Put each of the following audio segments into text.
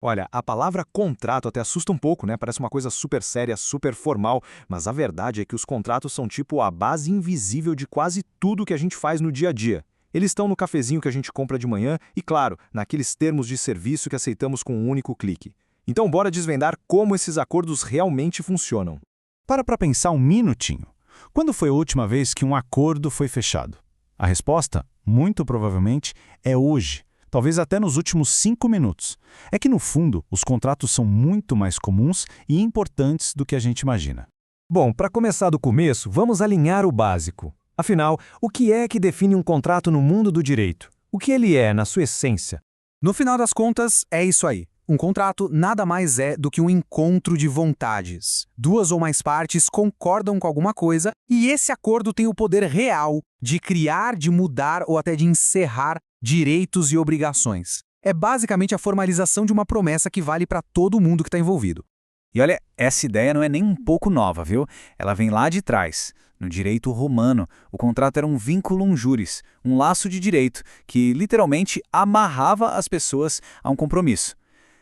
Olha, a palavra contrato até assusta um pouco, né? Parece uma coisa super séria, super formal, mas a verdade é que os contratos são tipo a base invisível de quase tudo que a gente faz no dia a dia. Eles estão no cafezinho que a gente compra de manhã e, claro, naqueles termos de serviço que aceitamos com um único clique. Então, bora desvendar como esses acordos realmente funcionam. Para pensar um minutinho. Quando foi a última vez que um acordo foi fechado? A resposta, muito provavelmente, é hoje. Talvez até nos últimos 5 minutos. É que, no fundo, os contratos são muito mais comuns e importantes do que a gente imagina. Bom, para começar do começo, vamos alinhar o básico. Afinal, o que é que define um contrato no mundo do direito? O que ele é, na sua essência? No final das contas, é isso aí. Um contrato nada mais é do que um encontro de vontades. Duas ou mais partes concordam com alguma coisa e esse acordo tem o poder real de criar, de mudar ou até de encerrar direitos e obrigações. É basicamente a formalização de uma promessa que vale para todo mundo que está envolvido. E olha, essa ideia não é nem um pouco nova, viu? Ela vem lá de trás. No direito romano, o contrato era um vinculum juris, um laço de direito, que literalmente amarrava as pessoas a um compromisso.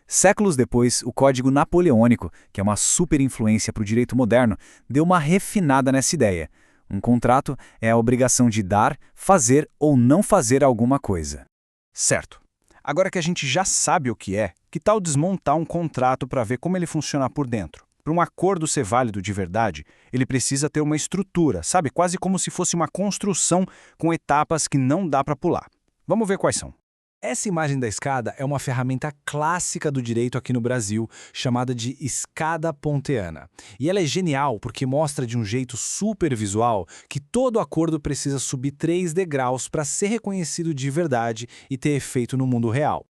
Séculos depois, o Código Napoleônico, que é uma super influência para o direito moderno, deu uma refinada nessa ideia. Um contrato é a obrigação de dar, fazer ou não fazer alguma coisa. Certo. Agora que a gente já sabe o que tal desmontar um contrato para ver como ele funciona por dentro? Para um acordo ser válido de verdade, ele precisa ter uma estrutura, sabe? Quase como se fosse uma construção com etapas que não dá para pular. Vamos ver quais são. Essa imagem da escada é uma ferramenta clássica do direito aqui no Brasil, chamada de escada ponteana. E ela é genial porque mostra de um jeito super visual que todo acordo precisa subir 3 degraus para ser reconhecido de verdade e ter efeito no mundo real.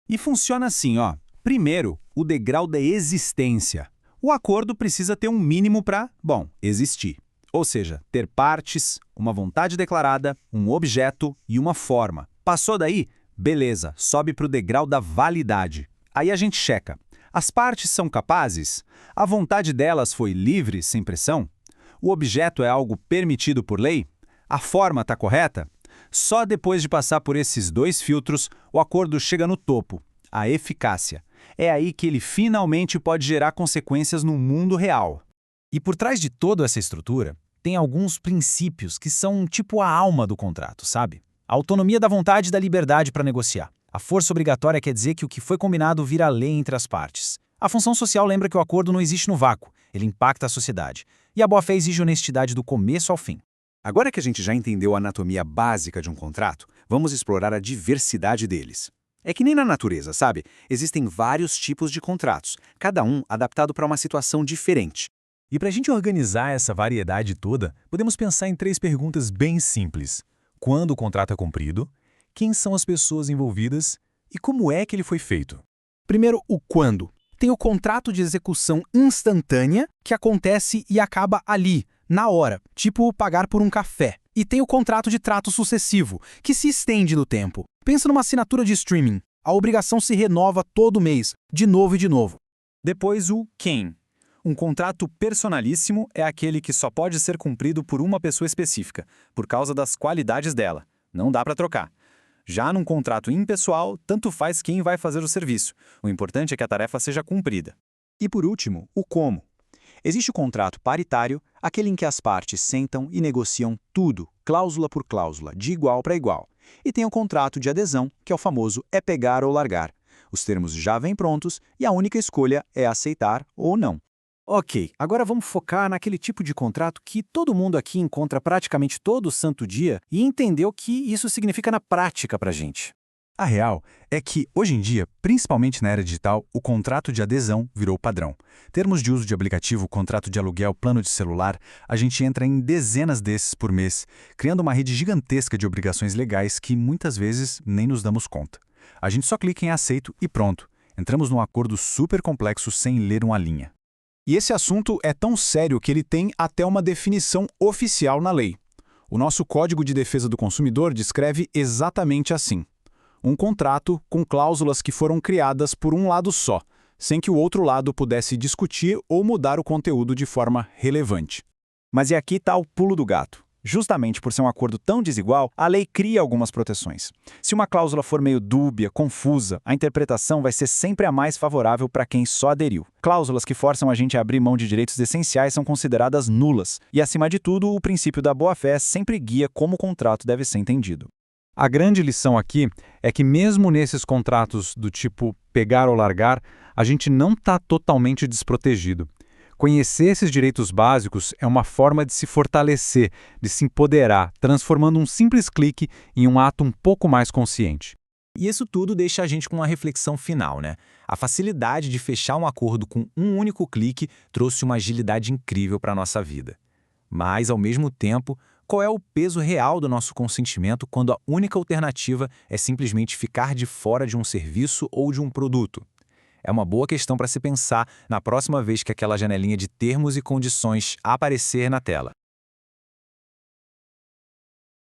E funciona assim, ó. Primeiro, o degrau da existência. O acordo precisa ter um mínimo para, existir. Ou seja, ter partes, uma vontade declarada, um objeto e uma forma. Passou daí? Beleza, sobe para o degrau da validade. Aí a gente checa. As partes são capazes? A vontade delas foi livre, sem pressão? O objeto é algo permitido por lei? A forma está correta? Só depois de passar por esses 2 filtros, o acordo chega no topo, a eficácia. É aí que ele finalmente pode gerar consequências no mundo real. E por trás de toda essa estrutura, tem alguns princípios que são tipo a alma do contrato, sabe? A autonomia da vontade e da liberdade para negociar. A força obrigatória quer dizer que o que foi combinado vira lei entre as partes. A função social lembra que o acordo não existe no vácuo, ele impacta a sociedade. E a boa-fé exige honestidade do começo ao fim. Agora que a gente já entendeu a anatomia básica de um contrato, vamos explorar a diversidade deles. É que nem na natureza, sabe? Existem vários tipos de contratos, cada um adaptado para uma situação diferente. E para a gente organizar essa variedade toda, podemos pensar em 3 perguntas bem simples. Quando o contrato é cumprido? Quem são as pessoas envolvidas? E como é que ele foi feito? Primeiro, o quando. Tem o contrato de execução instantânea, que acontece e acaba ali, na hora, tipo pagar por um café. E tem o contrato de trato sucessivo, que se estende no tempo. Pensa numa assinatura de streaming. A obrigação se renova todo mês, de novo e de novo. Depois o quem. Um contrato personalíssimo é aquele que só pode ser cumprido por uma pessoa específica, por causa das qualidades dela. Não dá para trocar. Já num contrato impessoal, tanto faz quem vai fazer o serviço. O importante é que a tarefa seja cumprida. E por último, o como. Existe o contrato paritário, aquele em que as partes sentam e negociam tudo, cláusula por cláusula, de igual para igual. E tem o contrato de adesão, que é o famoso é pegar ou largar. Os termos já vêm prontos e a única escolha é aceitar ou não. Ok, agora vamos focar naquele tipo de contrato que todo mundo aqui encontra praticamente todo santo dia e entender o que isso significa na prática pra gente. A real é que, hoje em dia, principalmente na era digital, o contrato de adesão virou padrão. Termos de uso de aplicativo, contrato de aluguel, plano de celular, a gente entra em dezenas desses por mês, criando uma rede gigantesca de obrigações legais que muitas vezes nem nos damos conta. A gente só clica em aceito e pronto. Entramos num acordo super complexo sem ler uma linha. E esse assunto é tão sério que ele tem até uma definição oficial na lei. O nosso Código de Defesa do Consumidor descreve exatamente assim: um contrato com cláusulas que foram criadas por um lado só, sem que o outro lado pudesse discutir ou mudar o conteúdo de forma relevante. Mas e aqui está o pulo do gato. Justamente por ser um acordo tão desigual, a lei cria algumas proteções. Se uma cláusula for meio dúbia, confusa, a interpretação vai ser sempre a mais favorável para quem só aderiu. Cláusulas que forçam a gente a abrir mão de direitos essenciais são consideradas nulas. E, acima de tudo, o princípio da boa-fé sempre guia como o contrato deve ser entendido. A grande lição aqui é que mesmo nesses contratos do tipo pegar ou largar, a gente não está totalmente desprotegido. Conhecer esses direitos básicos é uma forma de se fortalecer, de se empoderar, transformando um simples clique em um ato um pouco mais consciente. E isso tudo deixa a gente com uma reflexão final, né? A facilidade de fechar um acordo com um único clique trouxe uma agilidade incrível para a nossa vida. Mas, ao mesmo tempo, qual é o peso real do nosso consentimento quando a única alternativa é simplesmente ficar de fora de um serviço ou de um produto? É uma boa questão para se pensar na próxima vez que aquela janelinha de termos e condições aparecer na tela.